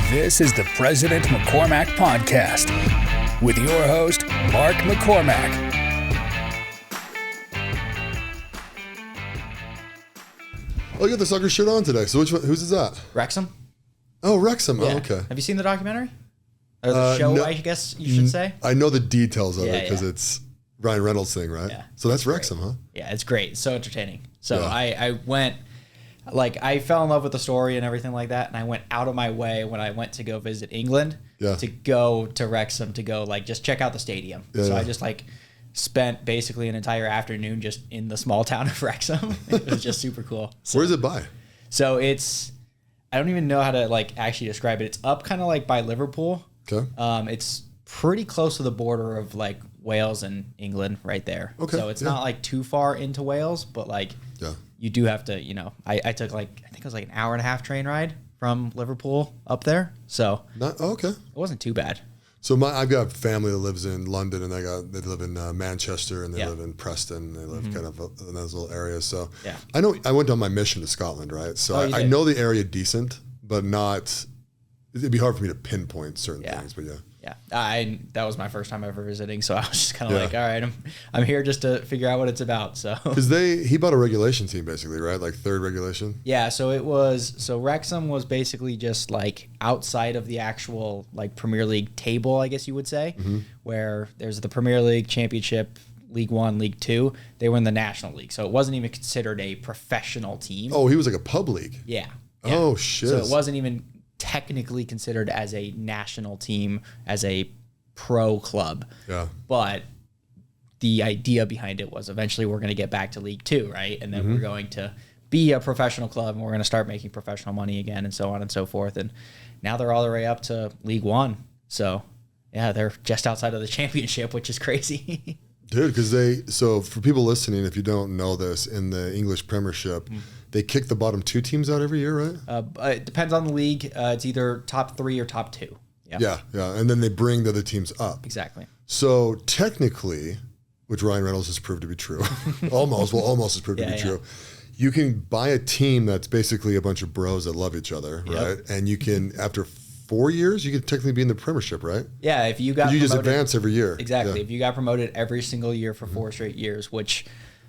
This is the President McCormack Podcast with your host, Mark McCormack. Oh, you got the soccer shirt on today. So which one? Whose is that? Wrexham. Oh, Wrexham. Yeah. Oh, okay. Have you seen the documentary? Or the show, no, I guess you should say? I know the details of it because yeah. it's Ryan Reynolds' thing, right? Yeah. So that's Wrexham, huh? Yeah, it's great. It's so entertaining. So Yeah. I went, I fell in love with the story and everything like that. And I went out of my way when I went to go visit England to go to Wrexham to go, just check out the stadium. Yeah, so yeah. I just, spent basically an entire afternoon just in the small town of Wrexham. It was just super cool. So, Where's it by? So it's, I don't even know how to, actually describe it. It's up kind of by Liverpool. Okay. It's pretty close to the border of Wales and England right there. Okay. So it's not too far into Wales, but you do have to, I took I think it was an hour and a half train ride from Liverpool up there. So Okay. it wasn't too bad. So I've got family that lives in London, and they live in Manchester, and they live in Preston. They live kind of in those little areas. So I know I went on my mission to Scotland, right? So I know the area decent, but not. It'd be hard for me to pinpoint certain things, but yeah. Yeah, that was my first time ever visiting, so I was just kind of all right, I'm here just to figure out what it's about. So because he bought a regulation team basically, right? Third regulation. Yeah, so Wrexham was basically just outside of the actual Premier League table, I guess you would say, where there's the Premier League, Championship, League One, League Two. They were in the National League, so it wasn't even considered a professional team. Oh, he was a pub league. Yeah. Oh shit. So it wasn't even technically considered as a national team, as a pro club. Yeah. But the idea behind it was eventually we're going to get back to League Two, right? And then we're going to be a professional club and we're going to start making professional money again and so on and so forth. And now they're all the way up to League One. So, yeah, they're just outside of the championship, which is crazy. Dude, because so for people listening, if you don't know this, in the English Premiership, they kick the bottom two teams out every year, right? It depends on the league. It's either top three or top two. Yeah. And then they bring the other teams up. Exactly. So technically, which Ryan Reynolds has proved to be true, almost has proved to be true, you can buy a team that's basically a bunch of bros that love each other, right? And you can, after 4 years, you can technically be in the Premiership, right? Yeah, if you got promoted, just advance every year. Exactly. Yeah. If you got promoted every single year for 4 straight years, which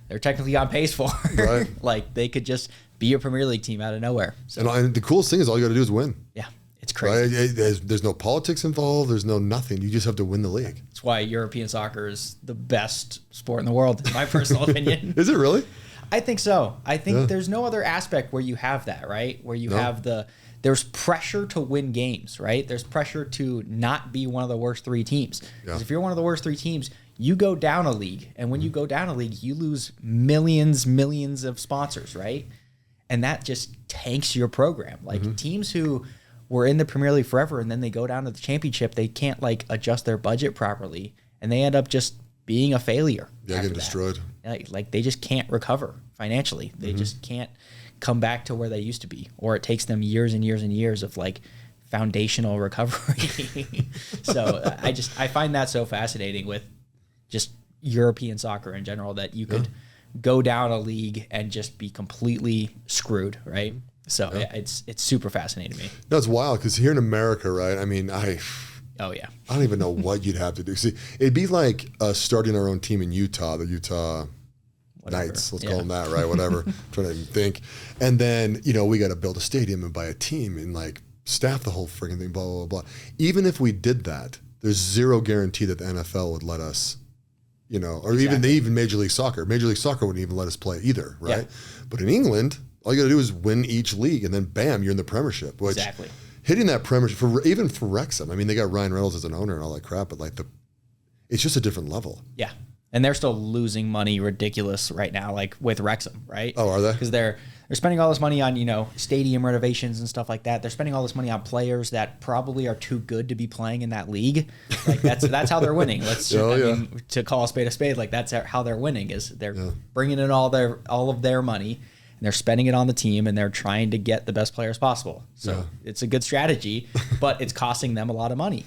they're technically on pace for, right? They could just be a Premier League team out of nowhere. So, and the coolest thing is all you got to do is win. Yeah, it's crazy. Right? There's no politics involved. There's no nothing. You just have to win the league. That's why European soccer is the best sport in the world, in my personal opinion. Is it really? I think so. I think there's no other aspect where you have that, right? Where you have there's pressure to win games, right? There's pressure to not be one of the worst 3 teams. Because if you're one of the worst 3 teams, you go down a league. And when you go down a league, you lose millions of sponsors, right? And that just tanks your program. Teams who were in the Premier League forever and then they go down to the championship, they can't adjust their budget properly. And they end up just being a failure. Yeah, getting destroyed. They just can't recover financially. They just can't come back to where they used to be, or it takes them years and years and years of foundational recovery. So I find that so fascinating with just European soccer in general, that you could go down a league and just be completely screwed, right? So it's super fascinating to me. No, it's wild because here in America, right? I mean, Oh yeah. I don't even know what you'd have to do. See, it'd be like starting our own team in Utah, the Utah Knights, let's call them that, right? Whatever. I'm trying to even think. And then, we got to build a stadium and buy a team and staff the whole friggin' thing, blah, blah, blah. Even if we did that, there's zero guarantee that the NFL would let us, or even Major League Soccer. Major League Soccer wouldn't even let us play either, right? Yeah. But in England, all you got to do is win each league and then bam, you're in the Premiership. Which, hitting that Premiership, even for Wrexham, I mean, they got Ryan Reynolds as an owner and all that crap, but it's just a different level. Yeah. And they're still losing money ridiculous right now, with Wrexham, right? Oh, are they? Because they're spending all this money on, stadium renovations and stuff like that. They're spending all this money on players that probably are too good to be playing in that league. That's how they're winning. To call a spade, that's how they're winning, is they're bringing in all of their money and they're spending it on the team and they're trying to get the best players possible. So it's a good strategy, but it's costing them a lot of money.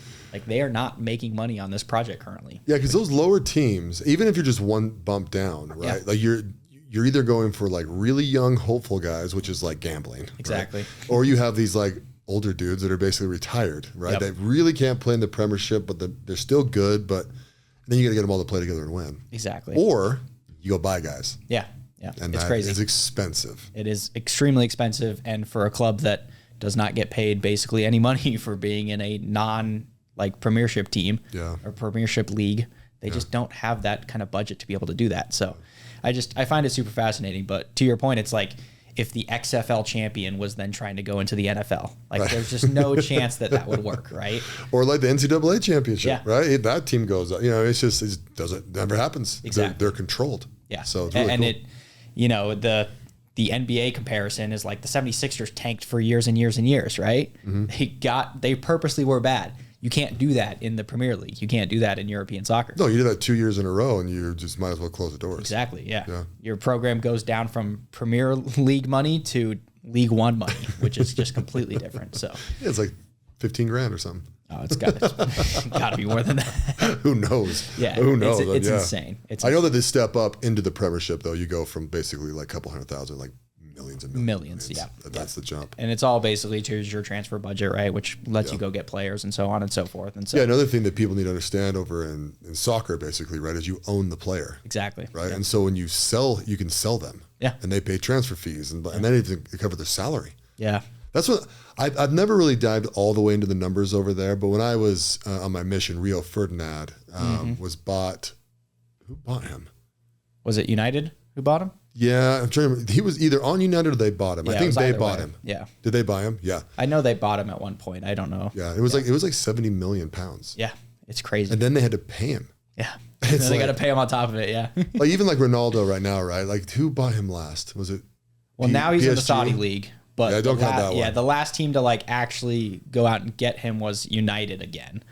They are not making money on this project currently. Yeah, because those lower teams, even if you're just one bump down, right? You're either going for really young, hopeful guys, which is like gambling. Exactly. Right? Or you have these older dudes that are basically retired, right? Yep. They really can't play in the Premiership, but they're still good. But then you got to get them all to play together and win. Exactly. Or you go buy guys. Yeah. Yeah. And it's that crazy. is expensive. It is extremely expensive. And for a club that does not get paid basically any money for being in a Premiership team or Premiership league, they just don't have that kind of budget to be able to do that. So I find it super fascinating. But to your point, it's like if the XFL champion was then trying to go into the NFL, like there's just no chance that would work, right? Or like the NCAA championship, right? That team goes, it never happens. Exactly. They're controlled. Yeah. So it's really cool. The NBA comparison is like the 76ers tanked for years and years and years, right? Mm-hmm. They purposely were bad. You can't do that in the Premier League. You can't do that in European soccer. No, you do that 2 years in a row and you just might as well close the doors. Exactly, yeah. Your program goes down from Premier League money to League One money, which is just completely different. So it's like 15 grand or something. Oh, it's got to be more than that. Who knows? Yeah, who knows? It's insane. I know that they step up into the Premiership though. You go from basically like a couple 100,000, like millions and millions. Yeah, that's the jump. And it's all basically to your transfer budget, right? Which lets you go get players and so on and so forth. And so another thing that people need to understand over in soccer, basically, right, is you own the player. Exactly. Right, and so when you sell, you can sell them. Yeah. And they pay transfer fees, and then even cover their salary. Yeah. That's what I've never really dived all the way into the numbers over there. But when I was on my mission, Rio Ferdinand was bought. Who bought him? Was it United who bought him? Yeah, I'm trying to remember. He was either on United or they bought him. Yeah, I think they bought him. Yeah. Did they buy him? Yeah. I know they bought him at one point. I don't know. Yeah, it was like 70 million pounds. Yeah, it's crazy. And then they had to pay him. Yeah. And then they got to pay him on top of it. Yeah. Like even like Ronaldo right now, right? Like who bought him last? Was it? Well, now he's PSG? in the Saudi league. But yeah, don't count that one. Yeah, the last team to like actually go out and get him was United again.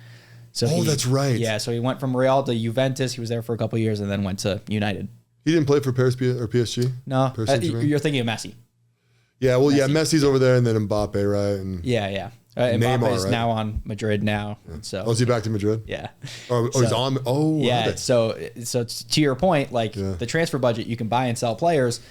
So that's right. Yeah, so he went from Real to Juventus. He was there for a couple of years and then went to United. He didn't play for Paris or PSG? No, you're thinking of Messi. Yeah, well, Messi's over there and then Mbappe, right? And yeah. Mbappe is now on Madrid now. Yeah. So is he back to Madrid? Yeah. He's on. Oh, yeah. Okay. So to your point, like the transfer budget, you can buy and sell players,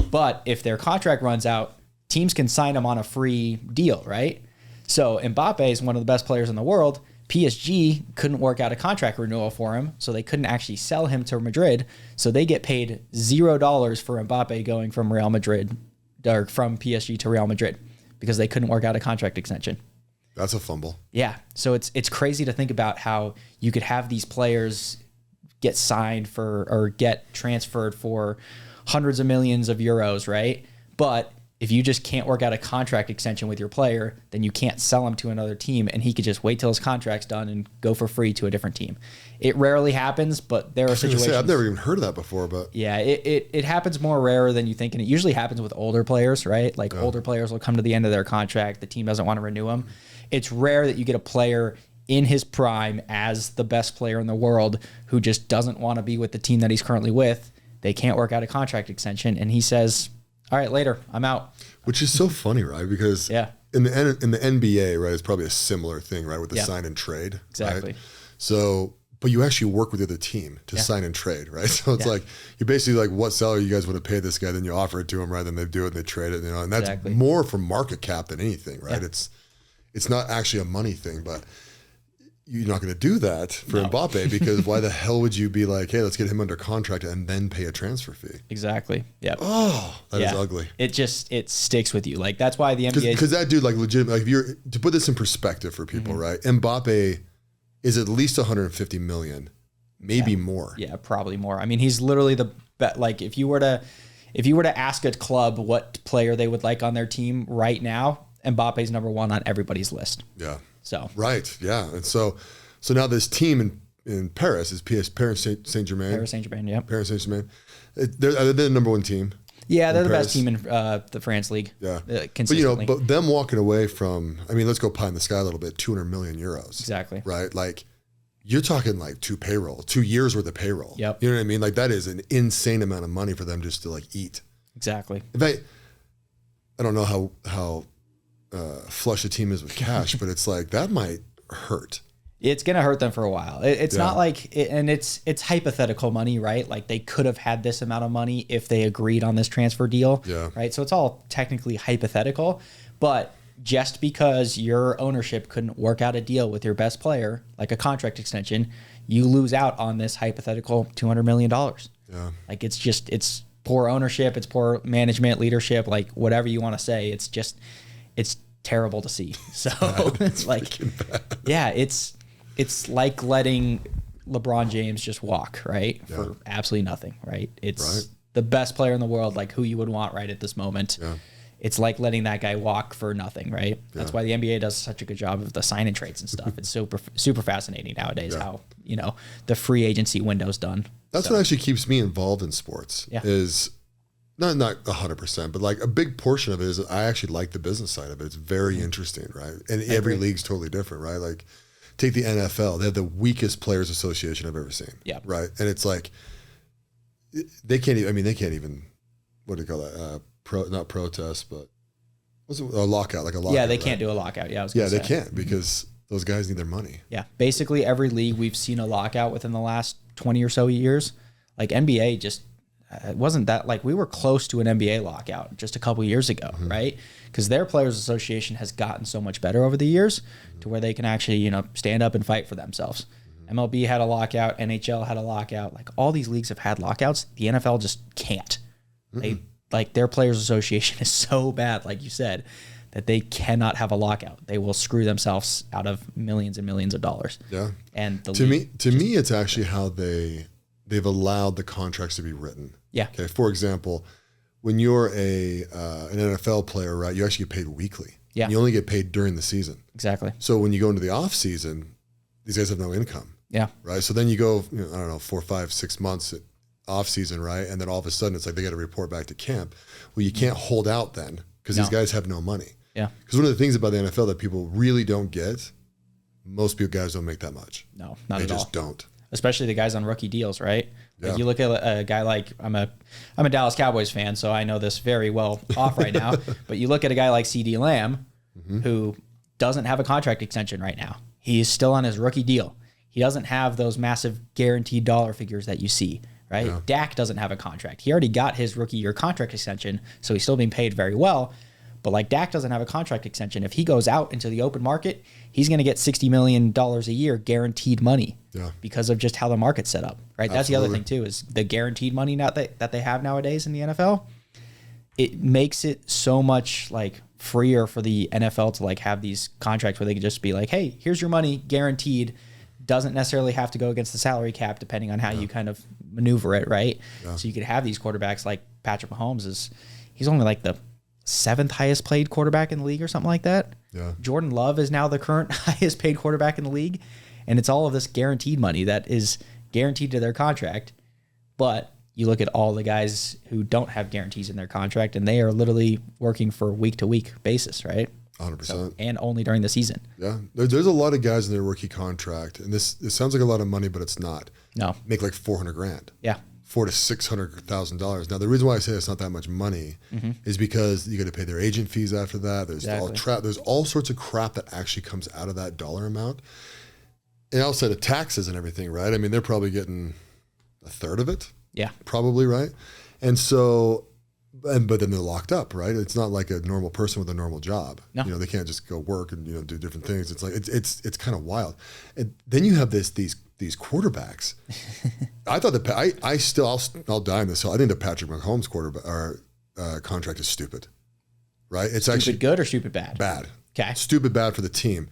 but if their contract runs out, teams can sign them on a free deal, right? So Mbappe is one of the best players in the world. PSG couldn't work out a contract renewal for him, so they couldn't actually sell him to Madrid. So they get paid $0 for Mbappe going from Real Madrid or from PSG to Real Madrid because they couldn't work out a contract extension. That's a fumble. Yeah. So it's crazy to think about how you could have these players get signed for or get transferred for hundreds of millions of euros, right? But if you just can't work out a contract extension with your player, then you can't sell him to another team and he could just wait till his contract's done and go for free to a different team. It rarely happens, but there are situations. I've never even heard of that before, but yeah, it happens more rarer than you think. And it usually happens with older players, right? Like older players will come to the end of their contract. The team doesn't want to renew them. It's rare that you get a player in his prime as the best player in the world who just doesn't want to be with the team that he's currently with. They can't work out a contract extension. And he says, all right, later, I'm out. Which is so funny, right? Because in the NBA, right, it's probably a similar thing, right, with the sign and trade. Exactly. Right? So, but you actually work with the other team to sign and trade, right? So it's like you basically like what salary you guys want to pay this guy, then you offer it to him, right? Then they do it and they trade it, and that's more for market cap than anything, right? Yeah. It's not actually a money thing, but you're not going to do that for Mbappe because why the hell would you be like, hey, let's get him under contract and then pay a transfer fee? Exactly. Yeah. Oh, that is ugly. It sticks with you. Like that's why the NBA. Because that dude, like legit, like if you're to put this in perspective for people, right? Mbappe is at least 150 million, maybe more. Yeah, probably more. I mean, he's literally the like if you were to ask a club what player they would like on their team right now, Mbappe's number one on everybody's list. Yeah. So right, yeah, and so now this team in Paris is Paris Saint-Germain. Paris Saint-Germain, yeah. Paris Saint-Germain. They're the number one team. Yeah, they're the best team in the France league. Yeah, consistently. But them walking away from, I mean, let's go pie in the sky a little bit. 200 million euros. Exactly. Right, like you're talking like 2 years worth of payroll. Yep. You know what I mean? Like that is an insane amount of money for them just to like eat. Exactly. In fact, I don't know how flush a team is with cash, but it's like that might hurt. It's gonna hurt them for a while. It's not like, and it's hypothetical money, right? Like they could have had this amount of money if they agreed on this transfer deal, right? So it's all technically hypothetical, but just because your ownership couldn't work out a deal with your best player, like a contract extension, you lose out on this hypothetical $200 million. Yeah. Like it's poor ownership, it's poor management, leadership, like whatever you want to say. It's terrible to see. So it's like, yeah, it's like letting LeBron James just walk, right? Yeah. For absolutely nothing, right? It's the best player in the world, like who you would want right at this moment. Yeah. It's like letting that guy walk for nothing, right? Yeah. That's why the NBA does such a good job of the sign and trades and stuff. It's super fascinating nowadays how, the free agency window's done. That's what actually keeps me involved in sports is not 100%, but like a big portion of it is I actually like the business side of it. It's very interesting, right? And every league's totally different, right? Like take the NFL. They have the weakest players association I've ever seen. Yeah. Right. And it's like, they can't even, what do you call that? Not protest, but what's it, a lockout, like a lockout. Yeah, they can't do a lockout. Yeah, they can't because those guys need their money. Yeah, basically every league we've seen a lockout within the last 20 or so years. Like NBA just it wasn't that, like we were close to an NBA lockout just a couple years ago, right? Because their players association has gotten so much better over the years to where they can actually, stand up and fight for themselves. MLB had a lockout, NHL had a lockout. Like all these leagues have had lockouts. The NFL just can't. They like their players association is so bad, like you said, that they cannot have a lockout. They will screw themselves out of millions and millions of dollars. Yeah. And to me, it's actually how they've allowed the contracts to be written. Yeah. Okay. For example, when you're an NFL player, right, you actually get paid weekly. Yeah. And you only get paid during the season. Exactly. So when you go into the off season, these guys have no income. Yeah. Right. So then you go, 4, 5, 6 months off season, right? And then all of a sudden it's like they got to report back to camp. Well, you can't hold out then because these guys have no money. Yeah. Because one of the things about the NFL that people really don't get, most people guys don't make that much. No, not at all. They just don't. Especially the guys on rookie deals, right? Like you look at a guy like I'm a Dallas Cowboys fan, so I know this very well off right now. But you look at a guy like CeeDee Lamb, who doesn't have a contract extension right now. He's still on his rookie deal. He doesn't have those massive guaranteed dollar figures that you see. Right? Yeah. Dak doesn't have a contract. He already got his rookie year contract extension, so he's still being paid very well. But like Dak doesn't have a contract extension. If he goes out into the open market, he's going to get $60 million a year guaranteed money because of just how the market's set up. Right? Absolutely. That's the other thing too, is the guaranteed money that they have nowadays in the NFL. It makes it so much like freer for the NFL to like have these contracts where they can just be like, hey, here's your money guaranteed. Doesn't necessarily have to go against the salary cap depending on how you kind of maneuver it, right? Yeah. So you could have these quarterbacks like Patrick Mahomes he's only like the 7th highest paid quarterback in the league or something like that. Yeah. Jordan Love is now the current highest paid quarterback in the league. And it's all of this guaranteed money that is guaranteed to their contract. But you look at all the guys who don't have guarantees in their contract and they are literally working for week to week basis, right? 100%. So, and only during the season. Yeah. There's a lot of guys in their rookie contract, and this sounds like a lot of money, but it's not. No. Make like $400,000. Yeah. $400,000 to $600,000. Now, the reason why I say it's not that much money is because you got to pay their agent fees after that. There's there's all sorts of crap that actually comes out of that dollar amount. And outside of taxes and everything, right? I mean, they're probably getting a third of it. Yeah. Probably, right? And so... but then they're locked up, right? It's not like a normal person with a normal job. No. They can't just go work and do different things. It's like it's kind of wild. And then you have these quarterbacks. I thought I'll die on this hill. I think the Patrick Mahomes contract is stupid, right? It's stupid actually good or stupid bad. Bad. Okay. Stupid bad for the team.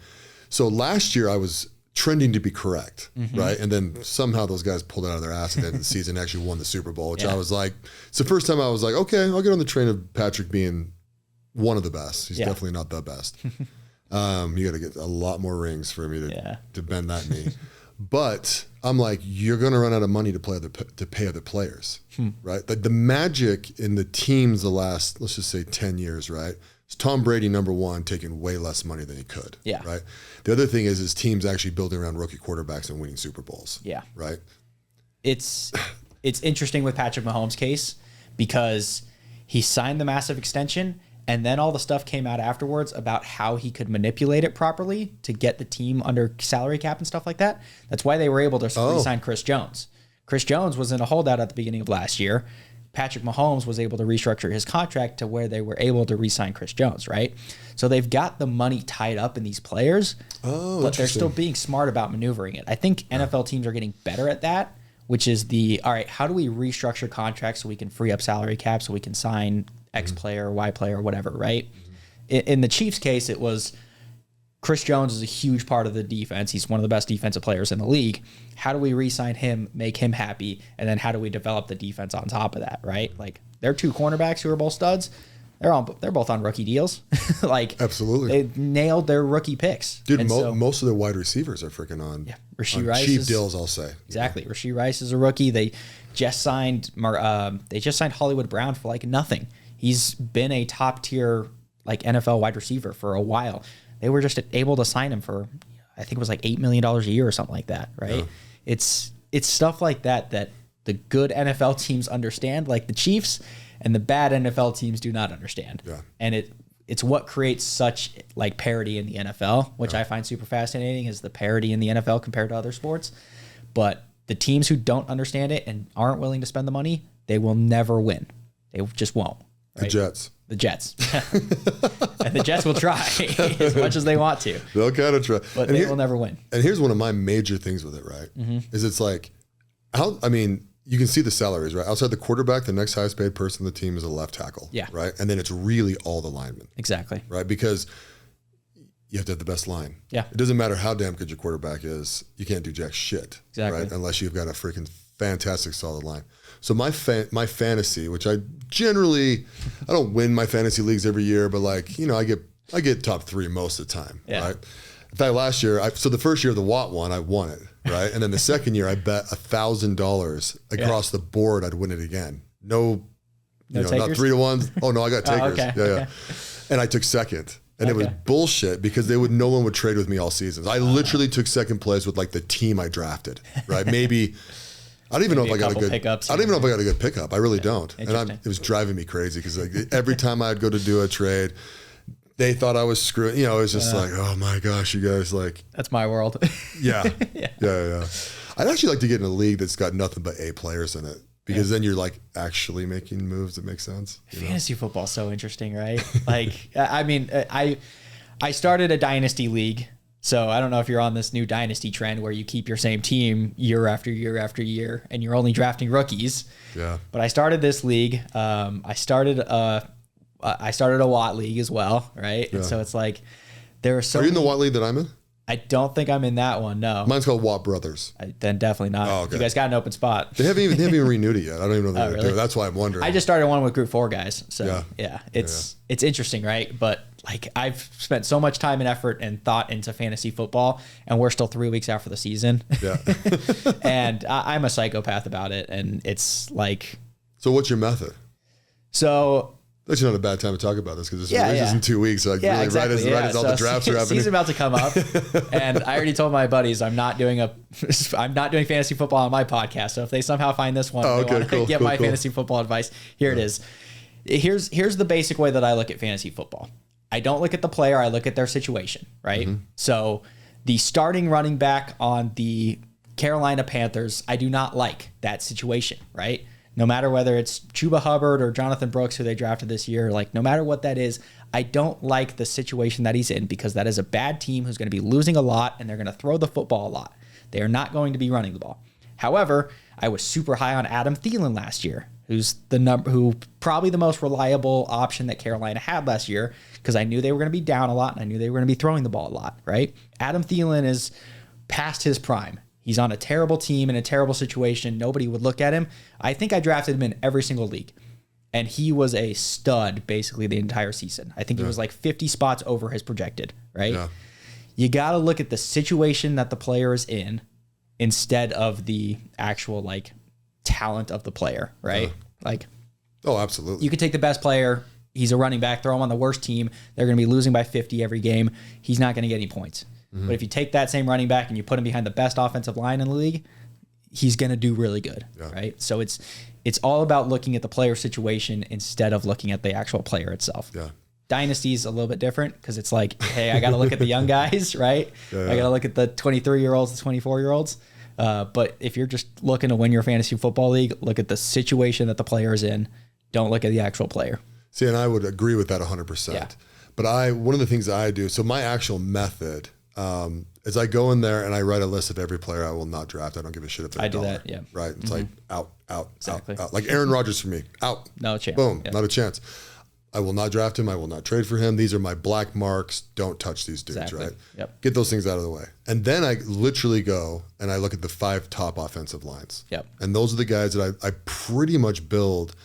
So last year I was trending to be correct, right? And then somehow those guys pulled it out of their ass at the end of the season and actually won the Super Bowl, which I was like, it's the first time I was like, okay, I'll get on the train of Patrick being one of the best. He's definitely not the best. You got to get a lot more rings for me to bend that knee. But I'm like, you're going to run out of money to pay other players, right? The magic in the teams the last, let's just say 10 years, right? It's Tom Brady, number one, taking way less money than he could. Yeah. Right. The other thing is teams actually building around rookie quarterbacks and winning Super Bowls. Yeah. Right. It's interesting with Patrick Mahomes' case because he signed the massive extension and then all the stuff came out afterwards about how he could manipulate it properly to get the team under salary cap and stuff like that. That's why they were able to re-sign Chris Jones. Chris Jones was in a holdout at the beginning of last year. Patrick Mahomes was able to restructure his contract to where they were able to re-sign Chris Jones, right? So they've got the money tied up in these players, but they're still being smart about maneuvering it. I think NFL teams are getting better at that, which is all right, how do we restructure contracts so we can free up salary cap so we can sign X player, Y player, whatever, right? In the Chiefs case, it was Chris Jones is a huge part of the defense. He's one of the best defensive players in the league. How do we re-sign him, make him happy, and then how do we develop the defense on top of that, right? Like, they're two cornerbacks who are both studs. They're both on rookie deals. Like, absolutely, they nailed their rookie picks. Dude, most of their wide receivers are freaking on, cheap deals, I'll say. Exactly. Rashee Rice is a rookie. They just signed Hollywood Brown for like nothing. He's been a top tier like NFL wide receiver for a while. They were just able to sign him for, I think it was like $8 million a year or something like that, right? Yeah. It's stuff like that the good NFL teams understand, like the Chiefs, and the bad NFL teams do not understand. Yeah. And it's what creates such like parity in the NFL, which I find super fascinating, is the parity in the NFL compared to other sports. But the teams who don't understand it and aren't willing to spend the money, they will never win. They just won't. Right? The Jets. And the Jets will try as much as they want to. They'll kind of try. But they will never win. And here's one of my major things with it, right? Is it's like, you can see the salaries, right? Outside the quarterback, the next highest paid person on the team is a left tackle. Yeah. Right? And then it's really all the linemen. Exactly. Right? Because you have to have the best line. Yeah. It doesn't matter how damn good your quarterback is. You can't do jack shit. Exactly. Right? Unless you've got a freaking fantastic solid line. So my fantasy, which I don't win my fantasy leagues every year, but like, I get top 3 most of the time. Yeah. Right? In fact, last year, so the first year of the Watt one, I won it, right? And then the second year, I bet $1,000 across the board I'd win it again. No not 3-1. Oh no, I got takers. Okay. Yeah. And I took second. And it was bullshit because no one would trade with me all seasons. I literally took second place with like the team I drafted, right? Maybe I don't even know if I got a good pickups. I don't even know if I got a good pickup. I really don't. And it was driving me crazy because like every time I'd go to do a trade, they thought I was screwing. It was just like, oh my gosh, you guys like. That's my world. Yeah. I'd actually like to get in a league that's got nothing but A players in it. Because then you're like actually making moves that make sense. Fantasy football's so interesting, right? Like, I started a dynasty league. So I don't know if you're on this new dynasty trend where you keep your same team year after year after year and you're only drafting rookies. Yeah. But I started this league. I started a Watt league as well, right? Yeah. And so it's like there are so. Are you in the Watt league that I'm in? I don't think I'm in that one. No. Mine's called Watt Brothers. Then definitely not. Oh, okay. You guys got an open spot. They haven't even renewed it yet. I don't even know if they're going to do it. That's why I'm wondering. I just started one with Group 4 guys. So it's interesting, right? But like I've spent so much time and effort and thought into fantasy football, and we're still 3 weeks after the season. Yeah. And I'm a psychopath about it, and it's like. So what's your method? So. That's not a bad time to talk about this because this is in 2 weeks. So like exactly. Right as all the drafts are happening. Season's about to come up, and I already told my buddies I'm not doing fantasy football on my podcast. So if they somehow find this one, they want to get my fantasy football advice. Here it is. Here's the basic way that I look at fantasy football. I don't look at the player. I look at their situation. Right. Mm-hmm. So the starting running back on the Carolina Panthers, I do not like that situation. Right. No matter whether it's Chuba Hubbard or Jonathan Brooks, who they drafted this year, like no matter what that is, I don't like the situation that he's in because that is a bad team who's going to be losing a lot and they're going to throw the football a lot. They are not going to be running the ball. However, I was super high on Adam Thielen last year, who's probably the most reliable option that Carolina had last year because I knew they were going to be down a lot and I knew they were going to be throwing the ball a lot, right? Adam Thielen is past his prime. He's on a terrible team in a terrible situation. Nobody would look at him. I think I drafted him in every single league. And he was a stud basically the entire season. I think he was like 50 spots over his projected, right? Yeah. You got to look at the situation that the player is in instead of the actual like talent of the player, right? Like, oh, absolutely. You could take the best player. He's a running back. Throw him on the worst team. They're going to be losing by 50 every game. He's not going to get any points. Mm-hmm. But if you take that same running back and you put him behind the best offensive line in the league, he's going to do really good, right? So it's all about looking at the player situation instead of looking at the actual player itself. Yeah. Dynasty's a little bit different because it's like, hey, I got to look at the young guys, right? I got to look at the 23-year-olds, the 24-year-olds. But if you're just looking to win your fantasy football league, look at the situation that the player is in. Don't look at the actual player. See, and I would agree with that 100%. Yeah. But one of the things I do, so my actual method is I go in there and I write a list of every player I will not draft. I don't give a shit if they're I do that, yeah. Right? It's like out, Exactly. out. Like Aaron Rodgers for me, out. No chance. Boom, Yeah. not a chance. I will not draft him. I will not trade for him. These are my black marks. Don't touch these dudes, Exactly. right? Yep. Get those things out of the way. And then I literally go and I look at the 5 top offensive lines. Yep. And those are the guys that I pretty much build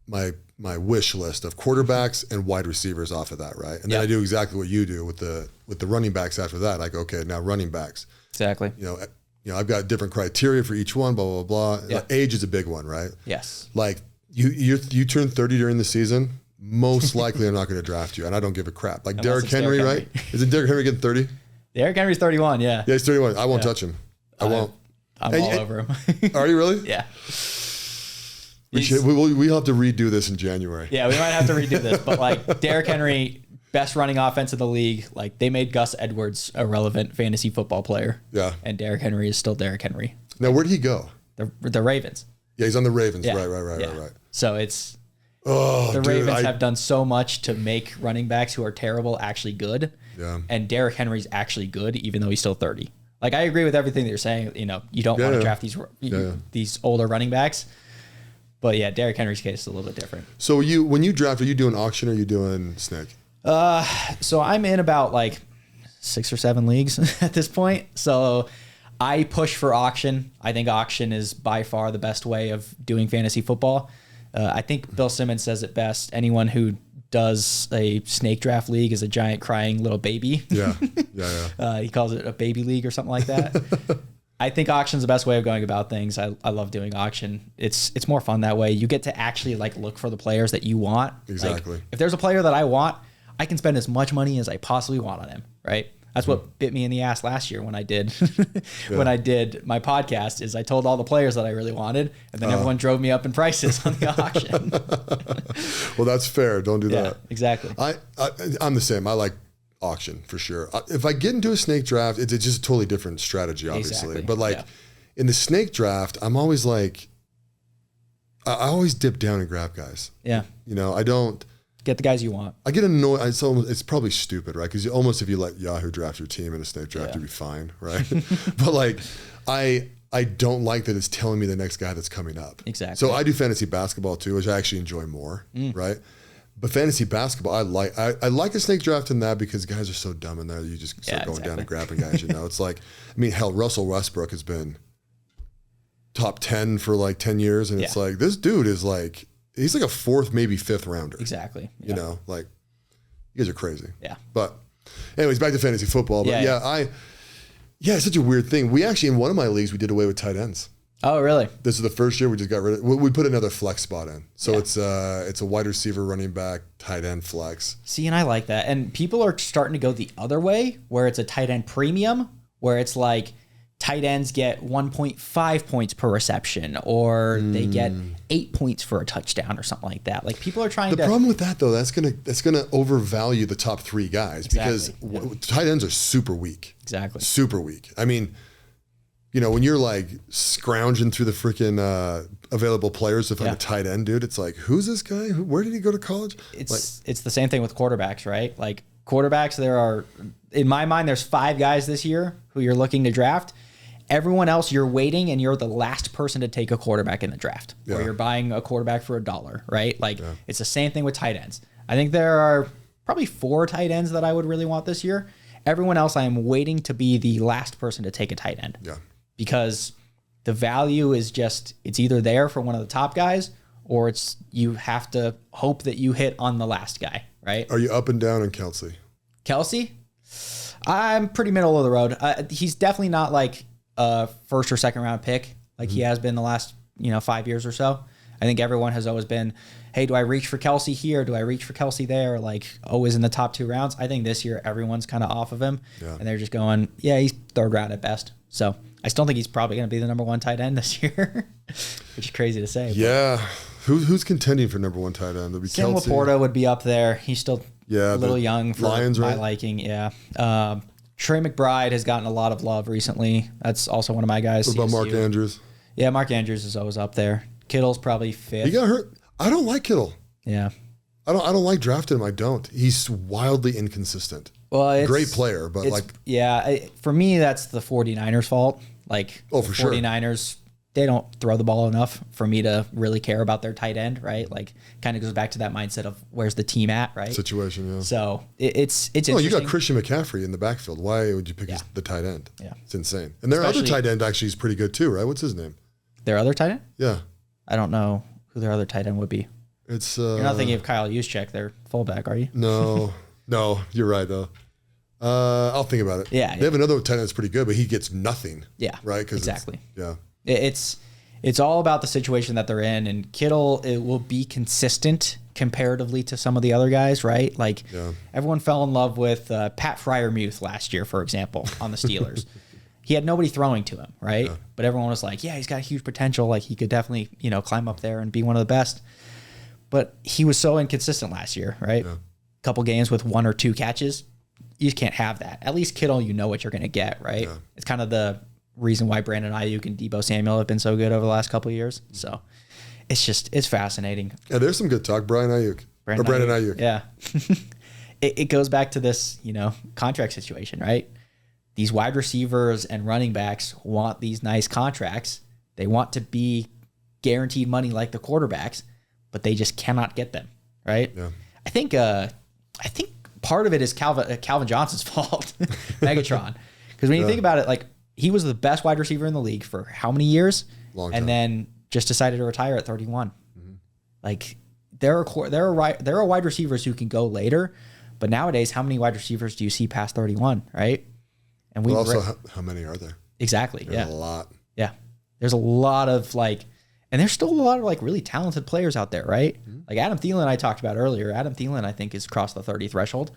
my wish list of quarterbacks and wide receivers off of that, right? And then I do exactly what you do with the running backs after that. I go, okay, now running backs. Exactly. You know, I've got different criteria for each one, blah, blah, blah. Yep. Age is a big one, right? Yes. Like you turn 30 during the season, most likely I'm not going to draft you, and I don't give a crap. Like Derrick Henry, right? Isn't Derrick Henry getting 30? Derrick Henry's 31, yeah. Yeah, he's 31. I won't touch him. I won't. I'm all over him. Are you really? Yeah. We'll have to redo this in January. Yeah, we might have to redo this. But like Derrick Henry, best running offense in the league. Like they made Gus Edwards a relevant fantasy football player. Yeah. And Derrick Henry is still Derrick Henry. Now, where'd he go? The Ravens. Yeah, he's on the Ravens. Yeah. Right. So it's the Ravens have done so much to make running backs who are terrible actually good. Yeah. And Derrick Henry's actually good, even though he's still 30. Like I agree with everything that you're saying. You know, you don't want to draft these older running backs. But yeah, Derrick Henry's case is a little bit different. So when you draft, are you doing auction or are you doing snake? So I'm in about like 6 or 7 leagues at this point. So I push for auction. I think auction is by far the best way of doing fantasy football. I think Bill Simmons says it best. Anyone who does a snake draft league is a giant crying little baby. Yeah. He calls it a baby league or something like that. I think auction's the best way of going about things. I love doing auction. It's more fun that way. You get to actually like look for the players that you want. Exactly. Like, if there's a player that I want, I can spend as much money as I possibly want on him, right? That's what bit me in the ass last year when I did when I did my podcast is I told all the players that I really wanted, and then everyone drove me up in prices on the auction. Well, that's fair. Don't do that. Exactly. I'm the same. I like auction for sure. If I get into a snake draft, it's just a totally different strategy, obviously. Exactly. But like in the snake draft, I'm always like, I always dip down and grab guys. Yeah. You know, I don't get the guys you want. I get annoyed. It's probably stupid, right? Because almost if you let Yahoo draft your team in a snake draft, you'd be fine, right? But like, I don't like that it's telling me the next guy that's coming up. Exactly. So I do fantasy basketball too, which I actually enjoy more, right? But fantasy basketball, I like a snake draft in that because guys are so dumb in there that you just start going down and grabbing guys. You know, it's like, I mean, hell, Russell Westbrook has been top 10 for like 10 years, and it's like this dude is like he's like a 4th, maybe 5th rounder. Exactly. You know, like you guys are crazy. Yeah. But anyways, back to fantasy football. But it's such a weird thing. We actually in one of my leagues we did away with tight ends. Oh, really? This is the first year we just got rid of. We put another flex spot in, so it's a wide receiver, running back, tight end flex. See, and I like that. And people are starting to go the other way, where it's a tight end premium, where it's like tight ends get 1.5 points per reception, or they get 8 points for a touchdown, or something like that. Like people are trying to. The problem with that though, that's gonna overvalue the top 3 guys because tight ends are super weak. Exactly. Super weak. I mean. You know, when you're like scrounging through the freaking available players to find a tight end, dude, it's like, who's this guy? Where did he go to college? It's the same thing with quarterbacks, right? Like quarterbacks, there are, in my mind, there's 5 guys this year who you're looking to draft. Everyone else, you're waiting, and you're the last person to take a quarterback in the draft, or you're buying a quarterback for $1, right? Like it's the same thing with tight ends. I think there are probably 4 tight ends that I would really want this year. Everyone else, I am waiting to be the last person to take a tight end. Yeah. Because the value is just, it's either there for one of the top guys, or it's you have to hope that you hit on the last guy, right? Are you up and down on Kelsey? Kelsey? I'm pretty middle of the road. He's definitely not like a 1st or 2nd round pick like he has been the last 5 years or so. I think everyone has always been, hey, do I reach for Kelsey here? Do I reach for Kelsey there? Like always in the top 2 rounds. I think this year everyone's kind of off of him, and they're just going, he's 3rd round at best. So I still think he's probably going to be the number 1 tight end this year, which is crazy to say. Yeah. Who's contending for number 1 tight end? There'll be Sam Kelsey. Laporta would be up there. He's still a little young for Lions, my right? liking. Yeah. Trey McBride has gotten a lot of love recently. That's also one of my guys. What about Mark Andrews? Yeah, Mark Andrews is always up there. Kittle's probably fifth. He got hurt. I don't like Kittle. Yeah. I don't like drafting him. I don't. He's wildly inconsistent. Well, great player, but for me, that's the 49ers' fault. Like, for sure. 49ers, they don't throw the ball enough for me to really care about their tight end, right? Like, kind of goes back to that mindset of where's the team at, right? Situation, yeah. So it's interesting. You got Christian McCaffrey in the backfield. Why would you pick the tight end? Yeah. It's insane. And their other tight end actually is pretty good too, right? What's his name? Their other tight end? Yeah. I don't know who their other tight end would be. It's You're not thinking of Kyle Juszczyk, their fullback, are you? No, you're right though. I'll think about it. Yeah. They have another tight end that's pretty good, but he gets nothing. Yeah. Right? Exactly. It's all about the situation that they're in, and Kittle, it will be consistent comparatively to some of the other guys, right? Like everyone fell in love with Pat Freiermuth last year, for example, on the Steelers. He had nobody throwing to him, right? Yeah. But everyone was like, yeah, he's got huge potential. Like he could definitely, climb up there and be one of the best. But he was so inconsistent last year, right? Yeah. Couple games with 1 or 2 catches. You just can't have that. At least Kittle, you know what you're going to get, right? Yeah. It's kind of the reason why Brandon Ayuk and Deebo Samuel have been so good over the last couple of years. So it's fascinating. Yeah, there's some good talk. Brandon Ayuk. Yeah. it goes back to this, contract situation, right? These wide receivers and running backs want these nice contracts. They want to be guaranteed money like the quarterbacks, but they just cannot get them, right? Yeah. I think part of it is Calvin Johnson's fault, Megatron. Because when you think about it, like he was the best wide receiver in the league for how many years? Long time. And then just decided to retire at 31. Mm-hmm. Like there are wide receivers who can go later, but nowadays, how many wide receivers do you see past 31, right? And we how many are there? Exactly. There's a lot. Yeah. There's a lot of and there's still a lot of really talented players out there, right? Mm-hmm. Like Adam Thielen I talked about earlier. Adam Thielen, I think, has crossed the 30 threshold.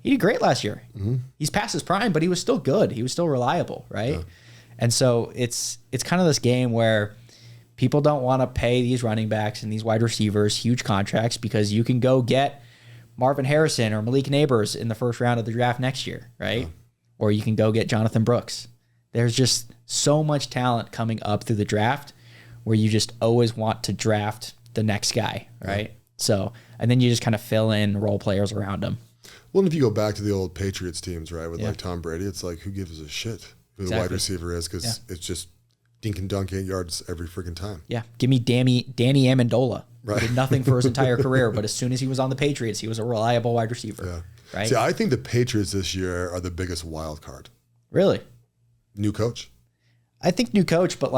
He did great last year. Mm-hmm. He's past his prime, but he was still good. He was still reliable, right? Yeah. And so it's kind of this game where people don't want to pay these running backs and these wide receivers huge contracts because you can go get Marvin Harrison or Malik Neighbors in the first round of the draft next year, right? Yeah. Or you can go get Jonathan Brooks. There's just so much talent coming up through the draft where you just always want to draft the next guy, right? Yeah. So, and then you just kind of fill in role players around them. Well, if you go back to the old Patriots teams, right, with like Tom Brady, it's like, who gives a shit who the wide receiver is? Because it's just dink and dunk 8 yards every freaking time. Yeah. Give me Danny Amendola. Right. He did nothing for his entire career, but as soon as he was on the Patriots, he was a reliable wide receiver. Yeah. Right? See, I think the Patriots this year are the biggest wild card. Really? New coach? I think new coach, but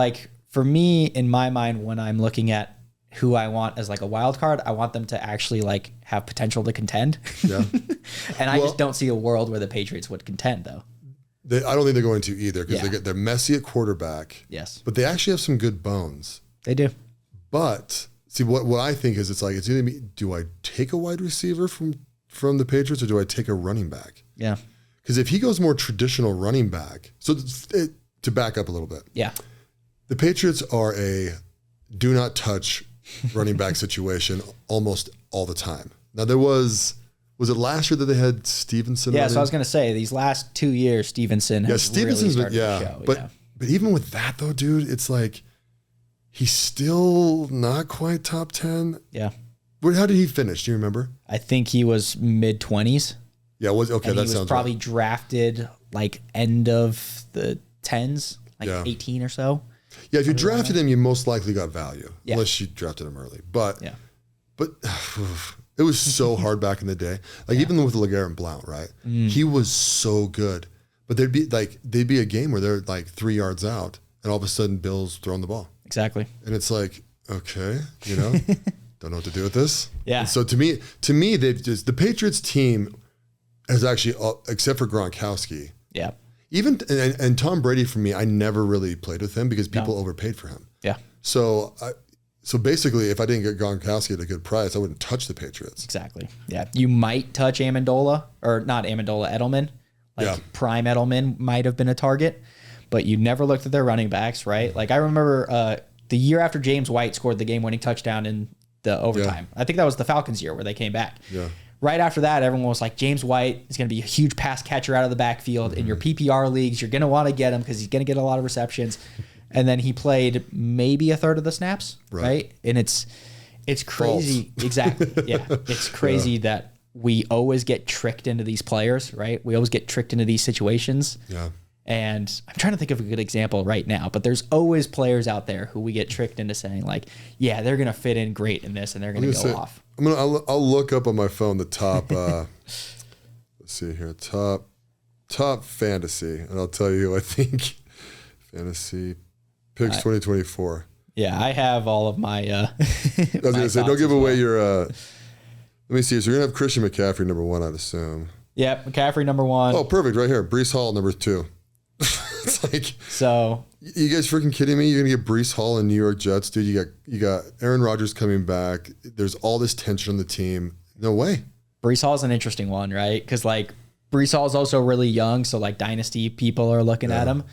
for me, in my mind, when I'm looking at who I want as a wild card, I want them to actually have potential to contend. Yeah. And I just don't see a world where the Patriots would contend, though. I don't think they're going to either because they're messy at quarterback. Yes. But they actually have some good bones. They do. But see, what I think is it's either do I take a wide receiver from the Patriots or do I take a running back? Yeah. Because if he goes more traditional running back, to back up a little bit. Yeah. The Patriots are a do not touch running back situation almost all the time. Now was it last year that they had Stevenson? Yeah, so I was going to say these last 2 years, Stevenson has Stevenson's really started to show. But even with that though, dude, it's he's still not quite top 10. Yeah. How did he finish? Do you remember? I think he was mid-20s. Yeah, that sounds right. He was probably drafted end of the 10s, 18 or so. Yeah, if you drafted him, you most likely got value, unless you drafted him early. But it was so hard back in the day. Even with LeGarrette Blount, right? He was so good. But there'd be a game where they're 3 yards out, and all of a sudden Bill's throwing the ball. Exactly. And it's okay, don't know what to do with this. Yeah. And so to me, the Patriots team has actually, except for Gronkowski. Yeah. Even and Tom Brady, for me, I never really played with him because people overpaid for him. Yeah. So basically, if I didn't get Gronkowski at a good price, I wouldn't touch the Patriots. Exactly. Yeah. You might touch Amendola, or not Amendola, Edelman. Prime Edelman might have been a target, but you never looked at their running backs, right? I remember the year after James White scored the game-winning touchdown in the overtime. I think that was the Falcons year where they came back. Yeah. right after that, everyone was like, James White is going to be a huge pass catcher out of the backfield. In your PPR leagues, you're going to want to get him because he's going to get a lot of receptions. And then he played maybe a third of the snaps, right? And it's crazy. False. Exactly. Yeah. It's crazy that we always get tricked into these players, right? We always get tricked into these situations. Yeah. And I'm trying to think of a good example right now, but there's always players out there who we get tricked into saying like, yeah, they're going to fit in great in this and they're going to go off. I'll look up on my phone the top, let's see here, top fantasy. And I'll tell you, I think fantasy picks 2024. Yeah, I have all of my. I was going to say, don't give away your. Let me see. So you're gonna have Christian McCaffrey number 1, I'd assume. Yep, McCaffrey number 1. Oh, perfect, right here. Breece Hall number 2. It's like, so you guys freaking kidding me? You're gonna get Breece Hall in New York Jets, dude. You got Aaron Rodgers coming back. There's all this tension on the team. No way. Breece Hall is an interesting one, right? Because like Breece Hall is also really young, so like dynasty people are looking at him.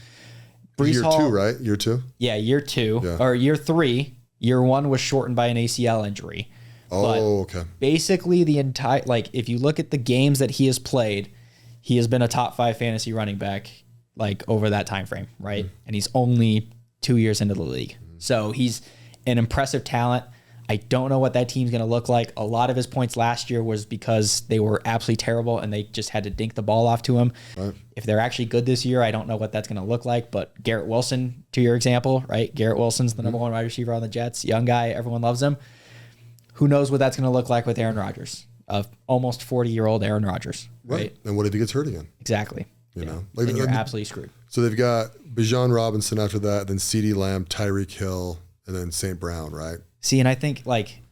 Year 2, right? Year 2? Yeah, year 2 or year 3. Year 1 was shortened by an ACL injury. Oh, okay. Basically, the entire if you look at the games that he has played, he has been a top 5 fantasy running back like over that time frame, right? And he's only 2 years into the league, so he's an impressive talent. I don't know what that team's going to look like. A lot of his points last year was because they were absolutely terrible and they just had to dink the ball off to him. Right. If they're actually good this year, I don't know what that's going to look like. But Garrett Wilson, to your example, right? Garrett Wilson's the number 1 wide receiver on the Jets. Young guy, everyone loves him. Who knows what that's going to look like with Aaron Rodgers, of almost 40-year-old Aaron Rodgers, right? And what if he gets hurt again? Exactly. You know, like you're absolutely screwed. So they've got Bijan Robinson after that, then CeeDee Lamb, Tyreek Hill, and then St. Brown, right? See, and I think like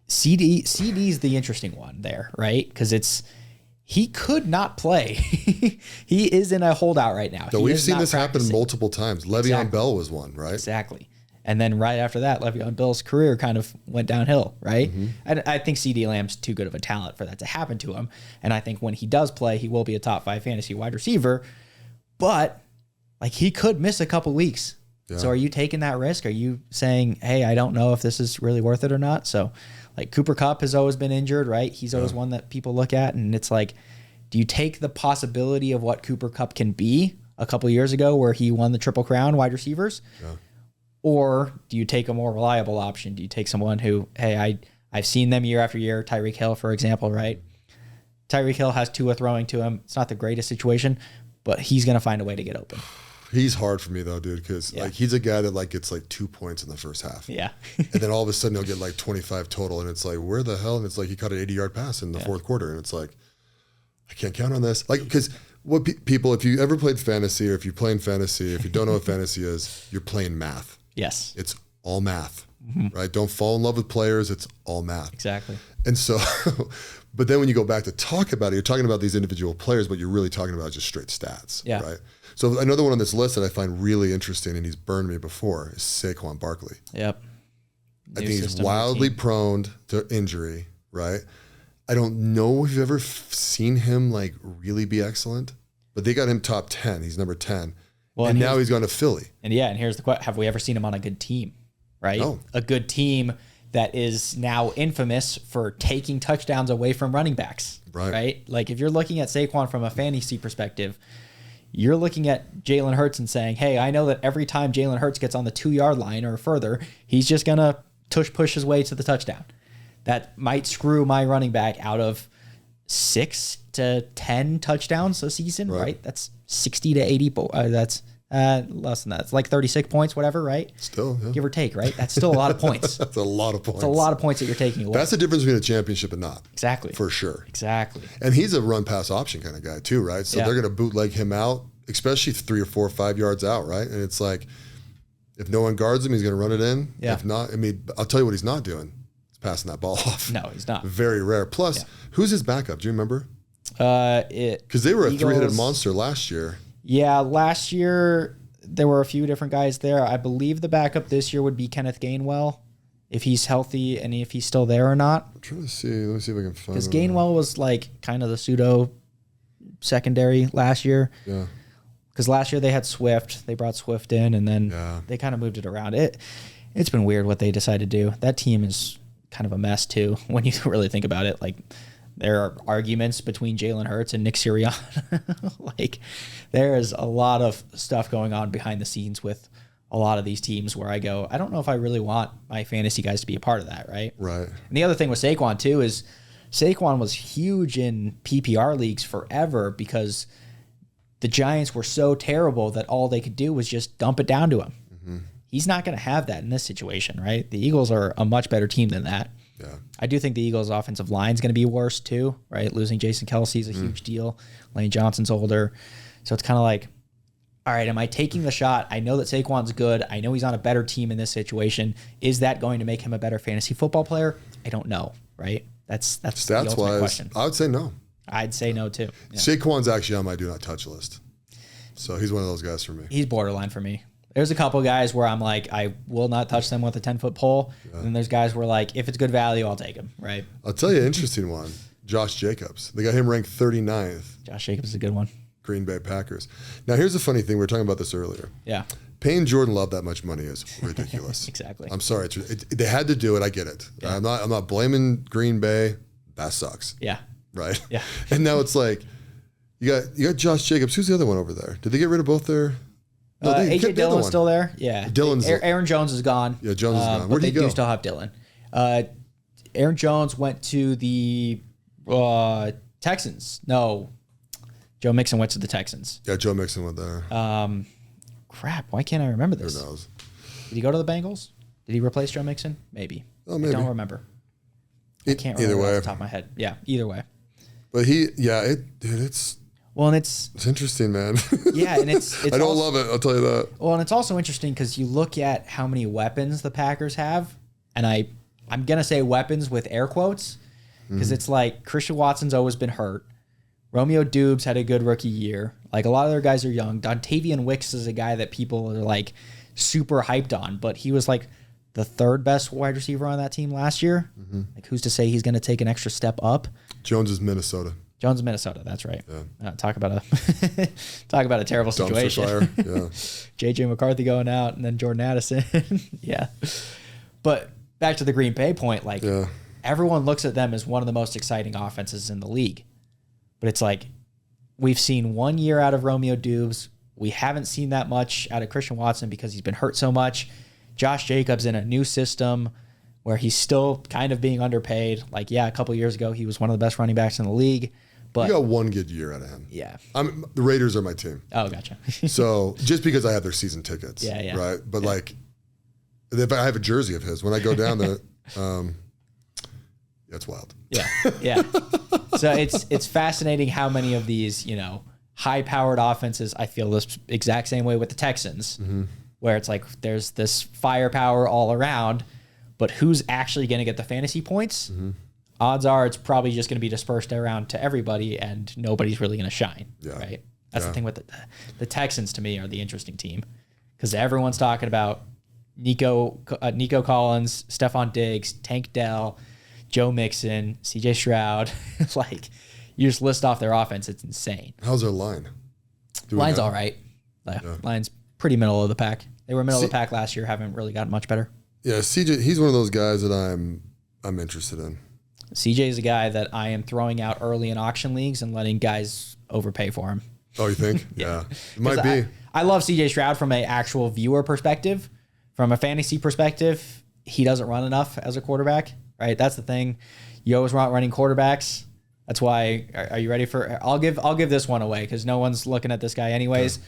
CD's the interesting one there, right? Because he could not play. He is in a holdout right now. So we've seen this happen multiple times. Le'Veon Bell was one, right? Exactly. And then right after that, Le'Veon Bell's career kind of went downhill, right? And I think CeeDee Lamb's too good of a talent for that to happen to him. And I think when he does play, he will be a top 5 fantasy wide receiver. But like he could miss a couple weeks. Yeah. So are you taking that risk? Are you saying, hey, I don't know if this is really worth it or not? So like Cooper Kupp has always been injured, right? He's always one that people look at. And it's like, do you take the possibility of what Cooper Kupp can be a couple of years ago where he won the Triple Crown wide receivers? Yeah. Or do you take a more reliable option? Do you take someone who, hey, I've seen them year after year, Tyreek Hill, for example, right? Tyreek Hill has Tua throwing to him. It's not the greatest situation, but he's going to find a way to get open. He's hard for me though, dude, because like he's a guy that like gets like 2 points in the first half. Yeah. And then all of a sudden he'll get like 25 total, and it's like, where the hell? And it's like he caught an 80-yard pass in the fourth quarter, and it's like, I can't count on this. Like, because what people, if you ever played fantasy, or if you play in fantasy, if you don't know what fantasy is, you're playing math. Yes. It's all math, right? Don't fall in love with players. It's all math. Exactly. And so, but then when you go back to talk about it, you're talking about these individual players, but you're really talking about just straight stats, right? So another one on this list that I find really interesting, and he's burned me before, is Saquon Barkley. Yep. I think he's wildly prone to injury, right? I don't know if you've ever seen him like really be excellent, but they got him top 10. He's number 10. Well, and now he's gone to Philly. And here's the question. Have we ever seen him on a good team, right? No. A good team that is now infamous for taking touchdowns away from running backs, right? Like if you're looking at Saquon from a fantasy perspective, you're looking at Jalen Hurts and saying, hey, I know that every time Jalen Hurts gets on the 2-yard line or further, he's just going to push his way to the touchdown. That might screw my running back out of 6 to 10 touchdowns a season, right? That's 60 to 80. That's less than that. It's like 36 points, whatever, right? Still, give or take, right? That's still a lot of points. That's a lot of points. It's a lot of points that you're taking away. That's the difference between a championship and not. Exactly. For sure. Exactly. And he's a run-pass option kind of guy too, right? So they're going to bootleg him out, especially 3 or 4 or 5 yards out, right? And it's like, if no one guards him, he's going to run it in. Yeah. If not, I mean, I'll tell you what he's not doing. He's passing that ball off. No, he's not. Very rare. Plus, who's his backup? Do you remember? Because they were a three-headed monster last year. Yeah, last year there were a few different guys there. I believe the backup this year would be Kenneth Gainwell, if he's healthy and if he's still there or not. I'm trying to see. Let me see if I can find. Because Gainwell was like kind of the pseudo secondary last year. Yeah. Because last year they had Swift. They brought Swift in, and then they kind of moved it around. It's been weird what they decided to do. That team is kind of a mess too when you really think about it. Like there are arguments between Jalen Hurts and Nick Sirianni. Like, there is a lot of stuff going on behind the scenes with a lot of these teams where I go, I don't know if I really want my fantasy guys to be a part of that, right? Right. And the other thing with Saquon, too, is Saquon was huge in PPR leagues forever because the Giants were so terrible that all they could do was just dump it down to him. Mm-hmm. He's not going to have that in this situation, right? The Eagles are a much better team than that. Yeah. I do think the Eagles' offensive line is going to be worse, too, right? Losing Jason Kelce is a huge deal. Lane Johnson's older. So it's kind of like, all right, am I taking the shot? I know that Saquon's good. I know he's on a better team in this situation. Is that going to make him a better fantasy football player? I don't know, right? That's the ultimate question. I would say no. I'd say no, too. Yeah. Saquon's actually on my do not touch list. So he's one of those guys for me. He's borderline for me. There's a couple guys where I'm like, I will not touch them with a 10-foot pole. Yeah. And then there's guys where like, if it's good value, I'll take him, right? I'll tell you an interesting one. Josh Jacobs. They got him ranked 39th. Josh Jacobs is a good one. Green Bay Packers. Now, here's the funny thing. We were talking about this earlier. Yeah. Paying Jordan Love that much money is ridiculous. Exactly. I'm sorry. They had to do it. I get it. Yeah. I'm not blaming Green Bay. That sucks. Yeah. Right? Yeah. And now it's like, you got Josh Jacobs. Who's the other one over there? Did they get rid of both their... No, AJ Dillon's still there. Yeah. Dylan's Aaron Jones is gone. Yeah, Jones is gone. Where'd he go? They do still have Dillon. Aaron Jones went to the Texans. No. Joe Mixon went to the Texans. Yeah, Joe Mixon went there. Crap. Why can't I remember this? Who knows? Did he go to the Bengals? Did he replace Joe Mixon? Maybe. Oh, maybe. I don't remember. I can't remember off the top of my head. Yeah, either way. But it's... Well, and it's interesting, man. Yeah, and it's I don't love it, I'll tell you that. Well, and it's also interesting because you look at how many weapons the Packers have, and I'm going to say weapons with air quotes, because it's like Christian Watson's always been hurt. Romeo Doubs had a good rookie year. Like, a lot of their guys are young. Dontavian Wicks is a guy that people are like super hyped on, but he was like the third best wide receiver on that team last year. Mm-hmm. Like, who's to say he's going to take an extra step up? Jones is Minnesota. That's right. Yeah. Talk about a terrible situation. Fire. Yeah. JJ McCarthy going out, and then Jordan Addison. Yeah. But back to the Green Bay point, like, everyone looks at them as one of the most exciting offenses in the league. But it's like, we've seen 1 year out of Romeo Doubs. We haven't seen that much out of Christian Watson because he's been hurt so much. Josh Jacobs in a new system where he's still kind of being underpaid. Like, yeah, a couple years ago, he was one of the best running backs in the league. But you got one good year out of him. Yeah. The Raiders are my team. Oh, gotcha. So just because I have their season tickets. Yeah. Right. But like, if I have a jersey of his, when I go down there, it's wild. Yeah. So it's fascinating how many of these, high-powered offenses, I feel this exact same way with the Texans, where it's like there's this firepower all around, but who's actually going to get the fantasy points? Odds are it's probably just going to be dispersed around to everybody, and nobody's really going to shine, right? That's the thing with the Texans, to me, are the interesting team, because everyone's talking about Nico Collins, Stephon Diggs, Tank Dell, Joe Mixon, CJ Stroud. Like, you just list off their offense, it's insane. How's their line? Line's all right. Line's pretty middle of the pack. They were middle of the pack last year, haven't really gotten much better. Yeah, CJ, he's one of those guys that I'm interested in. CJ is a guy that I am throwing out early in auction leagues and letting guys overpay for him. Oh, you think? Yeah. It might be. I love CJ Stroud from an actual viewer perspective. From a fantasy perspective, he doesn't run enough as a quarterback, right? That's the thing. You always want running quarterbacks. That's why. Are you ready for? I'll give this one away because no one's looking at this guy anyways.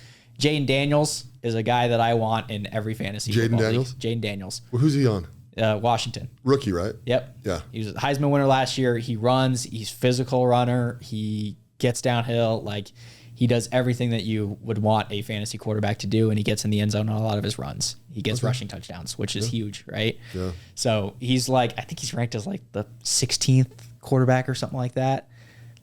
Jaden Daniels is a guy that I want in every fantasy. Jaden Daniels. Jaden Daniels. Well, who's he on? Washington. Rookie, right? Yep. Yeah. He was a Heisman winner last year. He runs. He's a physical runner. He gets downhill. Like, he does everything that you would want a fantasy quarterback to do, and he gets in the end zone on a lot of his runs. He gets rushing touchdowns, which is huge, right? Yeah. So he's like, I think he's ranked as like the 16th quarterback or something like that.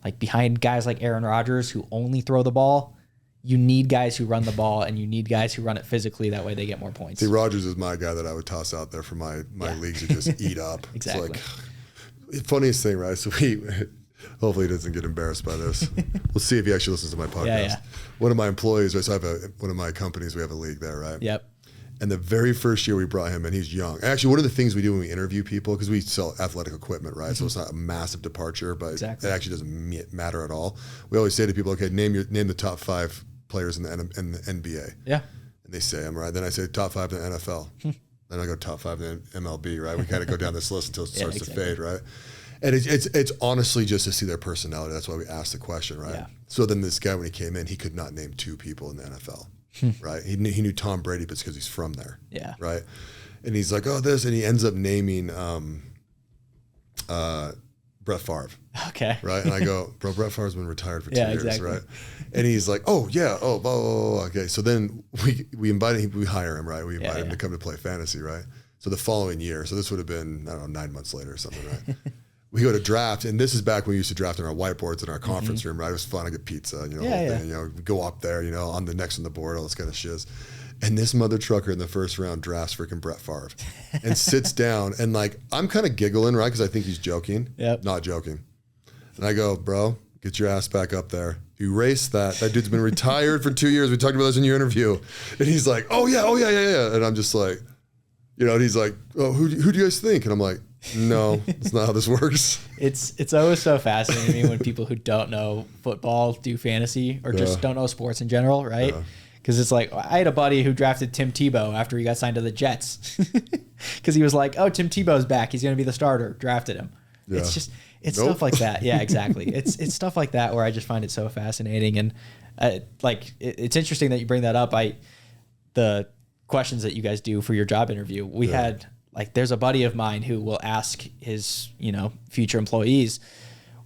Like, behind guys like Aaron Rodgers who only throw the ball. You need guys who run the ball, and you need guys who run it physically. That way they get more points. See, Rodgers is my guy that I would toss out there for my leagues to just eat up. Exactly. It's like, funniest thing, right? So hopefully he doesn't get embarrassed by this. We'll see if he actually listens to my podcast. Yeah. One of my employees, right? So I have one of my companies, we have a league there, right? Yep. And the very first year we brought him in, he's young. Actually, one of the things we do when we interview people, because we sell athletic equipment, right? So it's not a massive departure, but it actually doesn't matter at all. We always say to people, okay, name the top 5 players in the NBA. Yeah. And they say, I'm right. Then I say top 5 in the NFL. Then I go top 5 in MLB, right? We kind of go down this list until it starts to fade, right? And it's honestly just to see their personality. That's why we asked the question, right? Yeah. So then this guy, when he came in, he could not name 2 people in the NFL, right? He knew Tom Brady, but it's because he's from there, right? And he's like, oh, this, and he ends up naming Brett Favre. Okay. Right? And I go, bro, Brett Favre's been retired for 2 years, right? And he's like, oh, yeah, okay. So then we hire him, right? We invite him to come to play fantasy, right? So the following year, so this would have been, I don't know, 9 months later or something, right? We go to draft, and this is back when we used to draft in our whiteboards in our conference room, right? It was fun. I get pizza, whole thing, we go up there, on the next on the board, all this kind of shiz. And this mother trucker in the first round drafts freaking Brett Favre and sits down, and like, I'm kind of giggling, right? Because I think he's joking. Yep. Not joking. And I go, bro, get your ass back up there. Erase that. That dude's been retired for 2 years. We talked about this in your interview. And he's like, oh, yeah. And I'm just like, and he's like, oh, who do you guys think? And I'm like, no, that's not how this works. It's always so fascinating to me when people who don't know football do fantasy or just don't know sports in general, right? Because it's like, I had a buddy who drafted Tim Tebow after he got signed to the Jets because he was like, oh, Tim Tebow's back. He's going to be the starter. Drafted him. Yeah. It's stuff like that. Yeah, exactly. It's stuff like that where I just find it so fascinating. And it's interesting that you bring that up. The questions that you guys do for your job interview, we had... Like, there's a buddy of mine who will ask his, future employees,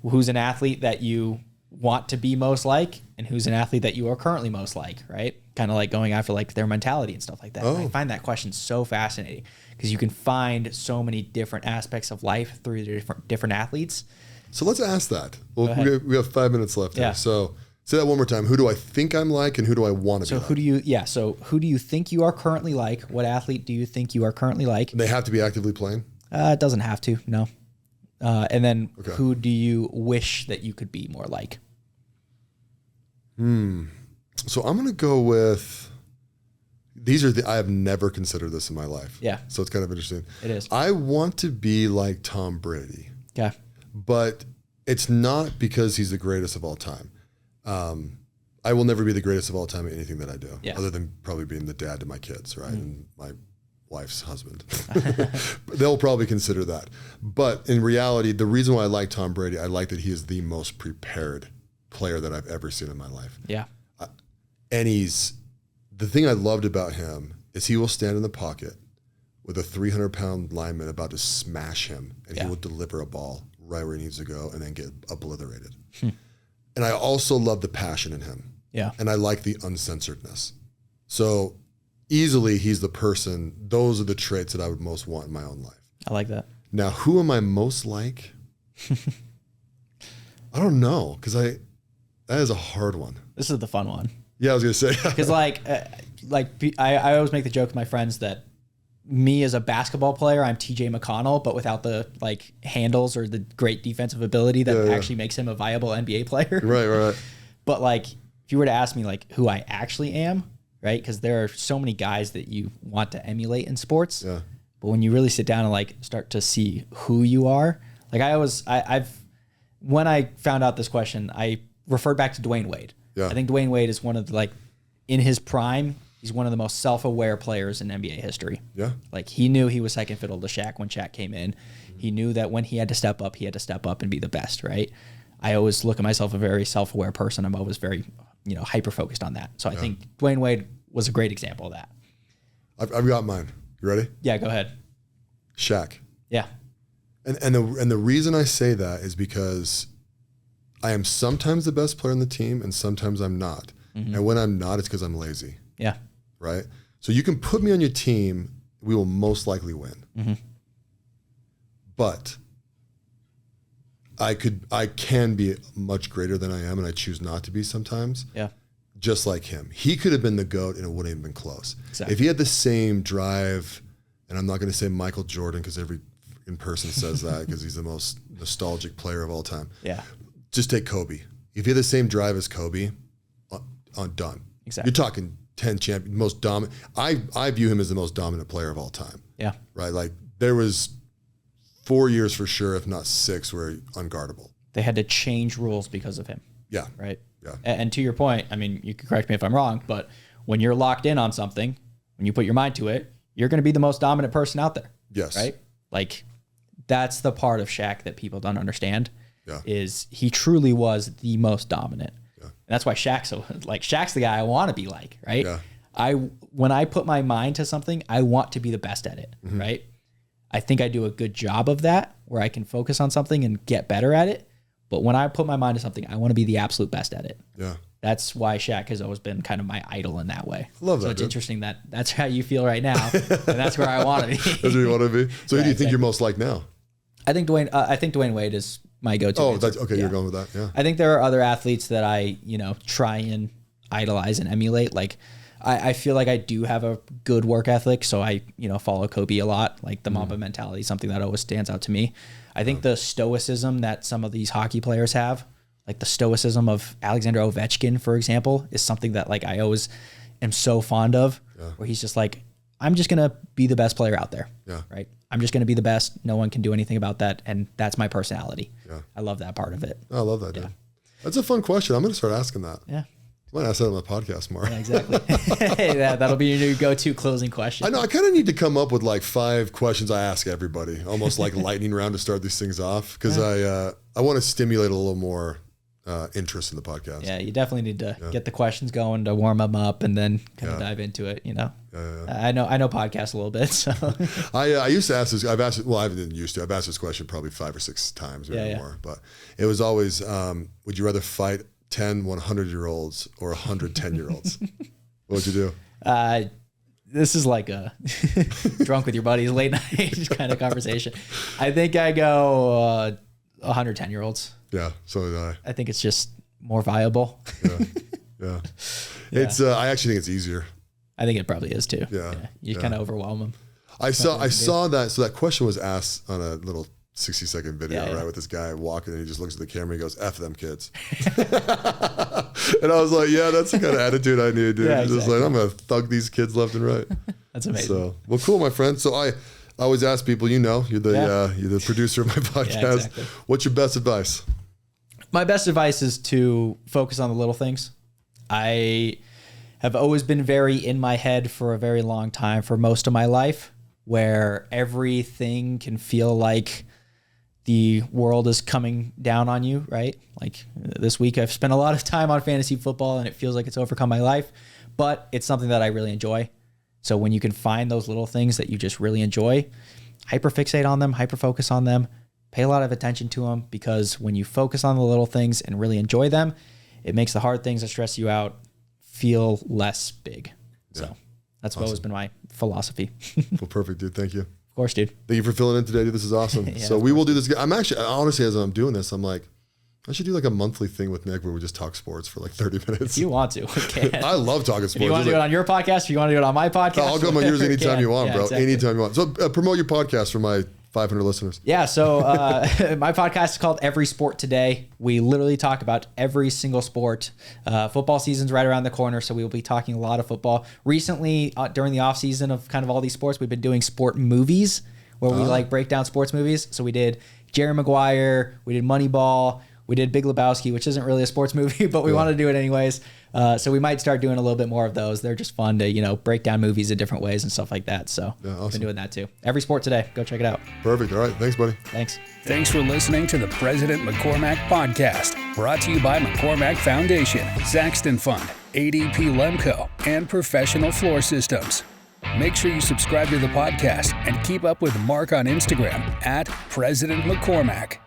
who's an athlete that you want to be most like and who's an athlete that you are currently most like, right? Kind of like going after like their mentality and stuff like that. Oh. I find that question so fascinating because you can find so many different aspects of life through the different athletes. So let's ask that. Well, we have 5 minutes left here. So say that one more time. Who do I think I'm like, and who do I want to be like? So who do you think you are currently like? What athlete do you think you are currently like? They have to be actively playing? It doesn't have to, no. And then who do you wish that you could be more like? So I'm going to go with, I have never considered this in my life. Yeah. So it's kind of interesting. It is. I want to be like Tom Brady. Yeah. But it's not because he's the greatest of all time. I will never be the greatest of all time at anything that I do, other than probably being the dad to my kids, right? And my wife's husband. They'll probably consider that. But in reality, the reason why I like Tom Brady, I like that he is the most prepared player that I've ever seen in my life. Yeah. And the thing I loved about him is he will stand in the pocket with a 300-pound lineman about to smash him, and he will deliver a ball right where he needs to go and then get obliterated. And I also love the passion in him. Yeah. And I like the uncensoredness. So easily he's the person, those are the traits that I would most want in my own life. I like that. Now, who am I most like? I don't know, because that is a hard one. This is the fun one. Yeah, I was going to say. Because I always make the joke with my friends that me as a basketball player, I'm TJ McConnell, but without the handles or the great defensive ability that actually makes him a viable NBA player. Right. But if you were to ask me who I actually am, right? Because there are so many guys that you want to emulate in sports. Yeah. But when you really sit down and start to see who you are, when I found out this question, I referred back to Dwayne Wade. Yeah. I think Dwayne Wade is one of the, in his prime, he's one of the most self-aware players in NBA history. Yeah. He knew he was second fiddle to Shaq when Shaq came in. Mm-hmm. He knew that when he had to step up and be the best, right? I always look at myself a very self-aware person. I'm always very, hyper-focused on that. So I think Dwayne Wade was a great example of that. I've got mine. You ready? Yeah, go ahead. Shaq. Yeah. And the reason I say that is because I am sometimes the best player on the team and sometimes I'm not. Mm-hmm. And when I'm not, it's because I'm lazy. Yeah. Right? So you can put me on your team, we will most likely win. Mm-hmm. But I can be much greater than I am, and I choose not to be sometimes. Yeah. Just like him. He could have been the GOAT and it wouldn't have been close. Exactly. If he had the same drive, and I'm not going to say Michael Jordan because every person says that because he's the most nostalgic player of all time. Yeah. Just take Kobe. If you had the same drive as Kobe, done. Exactly. You're talking 10 champion, most dominant. I view him as the most dominant player of all time. Yeah. Right. Like there was 4 years for sure, if not 6, were unguardable. They had to change rules because of him. Yeah. Right. Yeah. And to your point, I mean, you can correct me if I'm wrong, but when you're locked in on something, when you put your mind to it, you're going to be the most dominant person out there. Yes. Right. Like that's the part of Shaq that people don't understand. Yeah. Is he truly was the most dominant. Yeah. And that's why Shaq's the guy I want to be like, right? Yeah. When I put my mind to something, I want to be the best at it, right? I think I do a good job of that where I can focus on something and get better at it. But when I put my mind to something, I want to be the absolute best at it. Yeah. That's why Shaq has always been kind of my idol in that way. Love that. So it's interesting that that's how you feel right now, and that's where I want to be. That's where you want to be. So who do you think you're most like now? I think Dwayne Wade is my go-to. Oh, that's okay. Yeah. You're going with that. Yeah. I think there are other athletes that I, try and idolize and emulate. Like, I feel like I do have a good work ethic, so I, follow Kobe a lot. Like the Mamba mentality is something that always stands out to me. I think the stoicism that some of these hockey players have, like the stoicism of Alexander Ovechkin, for example, is something that like I always am so fond of. Yeah. Where he's just like, I'm just gonna be the best player out there. Yeah. Right. I'm just gonna be the best. No one can do anything about that, and that's my personality. Yeah. I love that part of it. I love that, dude. That's a fun question. I'm gonna start asking that. Yeah. I might ask that on my podcast more. Yeah, exactly. That'll be your new go-to closing question. I know. I kind of need to come up with like 5 questions I ask everybody, almost like lightning round to start these things off, because I want to stimulate a little more interest in the podcast. Yeah, you definitely need to get the questions going to warm them up, and then kind of dive into it. I know podcasts a little bit, so I used to ask this. I've asked. Well, I didn't used to. I've asked this question probably 5 or 6 times, maybe more. But it was always, would you rather fight 10 100-year-olds or 100 10-year-olds? What would you do? This is like a drunk with your buddies late night kind of conversation. I think I go 100 10-year-olds. Yeah, so did I. I think it's just more viable. Yeah. It's I actually think it's easier. I think it probably is too. Yeah. You kind of overwhelm them. I saw that. So that question was asked on a little 60-second video, right, with this guy walking, and he just looks at the camera and he goes, "F them kids." And I was like, yeah, that's the kind of attitude I need, dude. Exactly. Just like, I'm gonna thug these kids left and right. That's amazing. So, well, cool, my friend. So I always ask people, you're the producer of my podcast. Yeah, exactly. What's your best advice? My best advice is to focus on the little things. I have always been very in my head for a very long time, for most of my life, where everything can feel like the world is coming down on you, right? Like this week I've spent a lot of time on fantasy football and it feels like it's overcome my life, but it's something that I really enjoy. So when you can find those little things that you just really enjoy, hyperfixate on them, hyperfocus on them, pay a lot of attention to them, because when you focus on the little things and really enjoy them, it makes the hard things that stress you out feel less big. Yeah. So that's always been my philosophy. Well, perfect, dude. Thank you. Of course, dude. Thank you for filling in today, dude. This is awesome. So we will do this. I'm actually, honestly, as I'm doing this, I'm like, I should do like a monthly thing with Nick where we just talk sports for like 30 minutes. If you want to, we can. I love talking sports. If you want to do it on your podcast, if you want to do it on my podcast. I'll come on yours anytime you want, bro. Exactly. Anytime you want. So promote your podcast for my 500 listeners. Yeah. So my podcast is called Every Sport Today. We literally talk about every single sport. Football season's right around the corner, so we will be talking a lot of football. Recently, during the off season of kind of all these sports, we've been doing sport movies where we like break down sports movies. So we did Jerry Maguire, we did Moneyball, we did Big Lebowski, which isn't really a sports movie, but we want to do it anyways. So we might start doing a little bit more of those. They're just fun to, break down movies in different ways and stuff like that. So I've been doing that too. Every Sport Today. Go check it out. Perfect. All right. Thanks, buddy. Thanks. Thanks for listening to the President McCormack Podcast, brought to you by McCormack Foundation, Saxton Fund, ADP Lemco, and Professional Floor Systems. Make sure you subscribe to the podcast and keep up with Mark on Instagram @President McCormack.